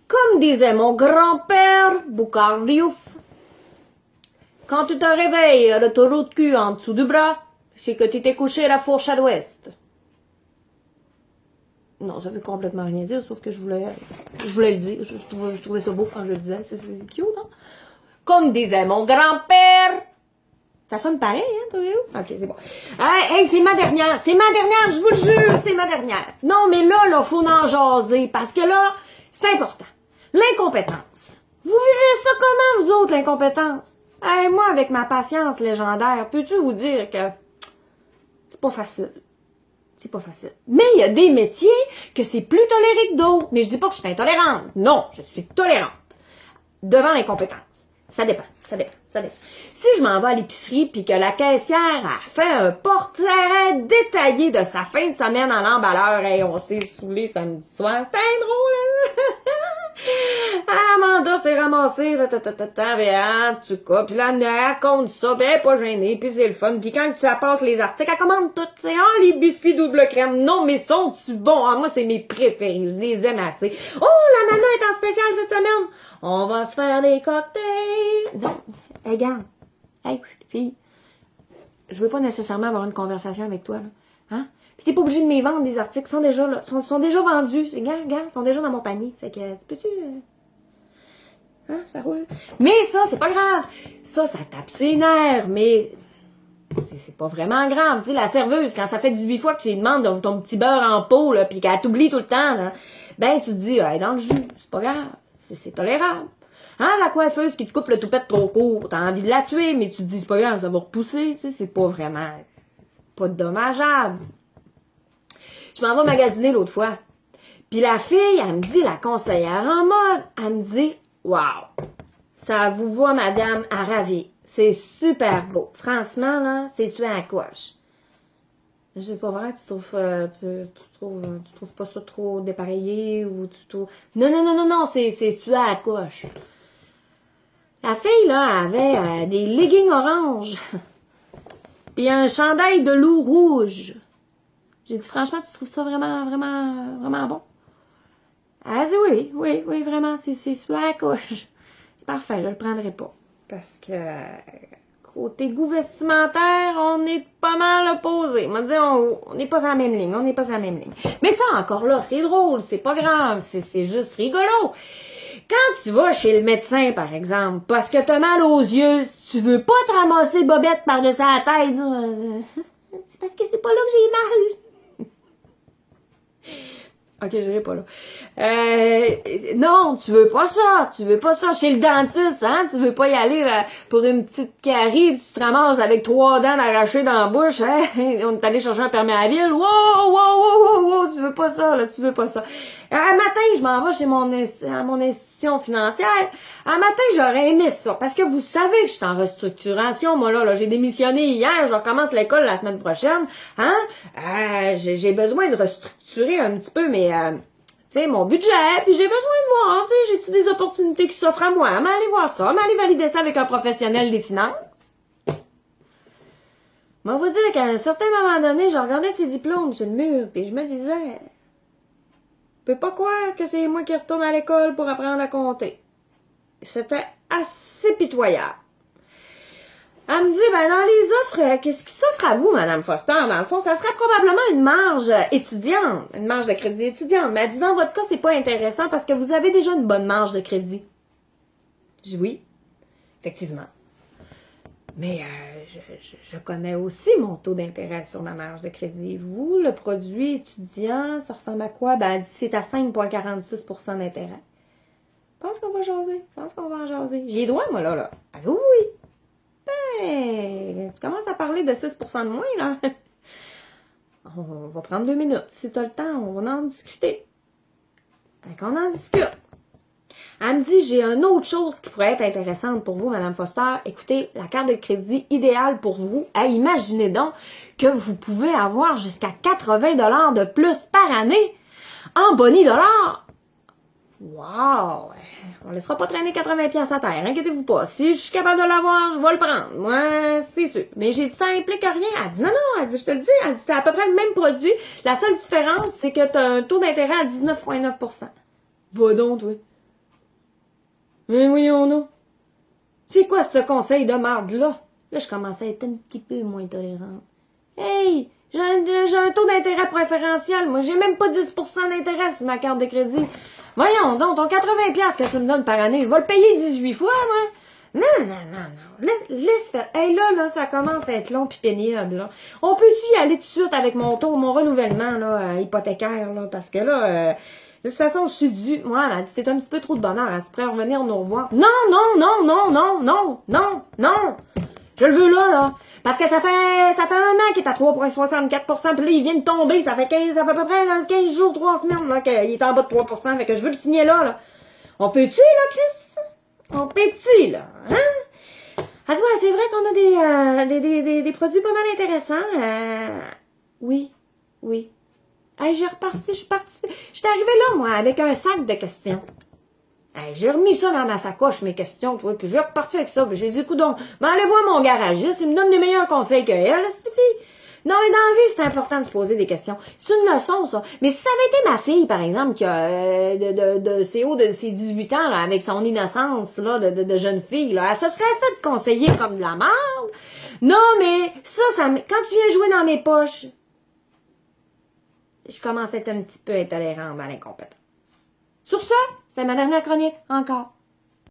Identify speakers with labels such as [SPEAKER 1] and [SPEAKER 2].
[SPEAKER 1] Comme disait mon grand-père, Boucardiouf, quand tu te réveilles, le taureau de cul en dessous du bras, c'est que tu t'es couché à la fourche à l'ouest. Non, ça veut complètement rien dire, sauf que je voulais le dire. Je trouvais ça beau quand je le disais. C'est cute, hein? Comme disait mon grand-père. Ça sonne pareil, hein, toi? Ok, c'est bon. Hey, c'est ma dernière, je vous le jure, c'est ma dernière. Non, mais là, faut en jaser, parce que là, c'est important. L'incompétence. Vous vivez ça comment, vous autres, l'incompétence? Hey, moi, avec ma patience légendaire, peux-tu vous dire que c'est pas facile? C'est pas facile. Mais il y a des métiers que c'est plus toléré que d'autres. Mais je dis pas que je suis intolérante. Non, je suis tolérante. Devant l'incompétence. Ça dépend. Si je m'en vais à l'épicerie puis que la caissière a fait un portrait détaillé de sa fin de semaine en l'emballeur, et on s'est saoulé samedi soir, c'était drôle, Amanda s'est ramassée, en tout cas, puis là, elle raconte ça, ben elle est pas gênée, puis c'est le fun, puis quand tu passes les articles, elle commande tout, tu sais, les biscuits double crème, non, mais sont-tu bons? Ah, moi, c'est mes préférés, je les aime assez. Oh, la nana est en spécial cette semaine! On va se faire des cocktails! Non, hey, regarde, hey, fille, je veux pas nécessairement avoir une conversation avec toi, là, hein? Puis t'es pas obligé de me vendre, des articles, sont déjà là, sont déjà vendus, regarde, sont déjà dans mon panier, fait que, peux-tu... Hein, ça roule. Mais ça, c'est pas grave. Ça tape ses nerfs, mais c'est pas vraiment grave. Tu sais, la serveuse, quand ça fait 18 fois que tu lui demandes ton petit beurre en pot, là, pis qu'elle t'oublie tout le temps, là, ben, tu te dis, hey, dans le jus, c'est pas grave. C'est tolérable. Hein, la coiffeuse qui te coupe le toupette trop court, t'as envie de la tuer, mais tu te dis, c'est pas grave, ça va repousser, tu sais, c'est pas vraiment, pas dommageable. Je m'en vais magasiner l'autre fois. Puis la fille, elle me dit, la conseillère en mode, elle me dit, wow, ça vous voit, madame, à ravir. C'est super beau. Franchement, là, c'est sur un coche. Je sais pas vrai, tu trouves pas ça trop dépareillé ou tu trouves... Non, c'est sur un coche. La fille, là, avait des leggings oranges. Puis un chandail de loup rouge. J'ai dit, franchement, tu trouves ça vraiment, vraiment, vraiment bon? Elle a dit oui, vraiment, c'est super coche. C'est parfait, je le prendrai pas. Parce que côté goût vestimentaire, on est pas mal opposés. On dit, on n'est pas sur la même ligne, Mais ça, encore là, c'est drôle, c'est pas grave, c'est juste rigolo. Quand tu vas chez le médecin, par exemple, parce que t'as mal aux yeux, tu veux pas te ramasser bobette par-dessus la tête, c'est parce que c'est pas là que j'ai mal. Ok, j'irai pas là. Non, tu veux pas ça. Chez le dentiste, hein. Tu veux pas y aller pour une petite carie pis tu te ramasses avec 3 dents arrachées dans la bouche, hein. On est allé chercher un permis à la ville. Wow, tu veux pas ça, là. Un matin, je m'en vais chez mon institution financière. Un matin, j'aurais aimé ça. Parce que vous savez que je suis en restructuration, moi, là. J'ai démissionné hier. Je recommence l'école la semaine prochaine. Hein? J'ai besoin de restructurer un petit peu, mais tu sais, mon budget, puis j'ai besoin de voir, tu sais, j'ai-tu des opportunités qui s'offrent à moi? Mais allez voir ça, mais allez valider ça avec un professionnel des finances. Mais on va dire qu'à un certain moment donné, je regardais ses diplômes sur le mur, puis je me disais, je peux pas croire que c'est moi qui retourne à l'école pour apprendre à compter. C'était assez pitoyable. Elle me dit, ben dans les offres, qu'est-ce qui s'offre à vous, Madame Foster? Dans le fond, ça serait probablement une marge étudiante, une marge de crédit étudiante. Mais elle dit, dans votre cas, c'est pas intéressant parce que vous avez déjà une bonne marge de crédit. Je dis oui, effectivement. Mais je connais aussi mon taux d'intérêt sur ma marge de crédit. Vous, le produit étudiant, ça ressemble à quoi? Ben, elle dit, c'est à 5,46% d'intérêt. Je pense qu'on va en jaser. J'ai droit, moi, là. Elle dit, oui. Hey, tu commences à parler de 6% de moins, là. On va prendre 2 minutes. Si tu as le temps, on va en discuter. On en discute. Elle me dit, j'ai une autre chose qui pourrait être intéressante pour vous, Madame Foster. Écoutez, la carte de crédit idéale pour vous. Imaginez donc que vous pouvez avoir jusqu'à 80 $ de plus par année en boni dollars. Wow! On laissera pas traîner 80$ à terre, inquiétez-vous pas. Si je suis capable de l'avoir, je vais le prendre. Moi, c'est sûr. Mais j'ai dit, ça implique rien. Elle dit, non, elle dit, je te le dis, elle dit, c'est à peu près le même produit. La seule différence, c'est que tu as un taux d'intérêt à 19,9%. Va donc, oui. Mais voyons nous. C'est quoi ce conseil de marde-là? Là, je commençais à être un petit peu moins tolérante. Hey! J'ai un taux d'intérêt préférentiel. Moi, j'ai même pas 10% d'intérêt sur ma carte de crédit. Voyons donc, ton 80$ que tu me donnes par année, je vais le payer 18 fois, moi. Non. Laisse faire. Hey, là, ça commence à être long pis pénible, là. On peut-tu y aller tout de suite avec mon renouvellement, là, hypothécaire, là, parce que là, de toute façon, je suis due. Moi, elle m'a dit, c'était un petit peu trop de bonheur, hein, tu pourrais revenir nous revoir. Non. Je le veux là. Parce que ça fait 1 an qu'il est à 3,64%, puis là, il vient de tomber, ça fait à peu près là, 15 jours, 3 semaines, là, qu'il est en bas de 3%, fait que je veux le signer là. On peut-tu, là, Chris? On peut-tu, là, hein? Ah, tu vois, c'est vrai qu'on a des produits pas mal intéressants. Oui. Hey, j'ai reparti, je suis partie. J'étais arrivée là, moi, avec un sac de questions. Hey, j'ai remis ça dans ma sacoche, mes questions, toi, puis j'ai reparti avec ça, puis j'ai dit, coudonc, mais allez voir mon garagiste, il me donne des meilleurs conseils que elle, cette fille. Non, mais dans la vie, c'est important de se poser des questions. C'est une leçon, ça. Mais si ça avait été ma fille, par exemple, qui a de ses 18 ans, là, avec son innocence là, de jeune fille, là, elle se serait fait conseiller comme de la merde. Non, mais ça, quand tu viens jouer dans mes poches, je commence à être un petit peu intolérante à l'incompétence. Sur ça, c'était ma dernière chronique, encore.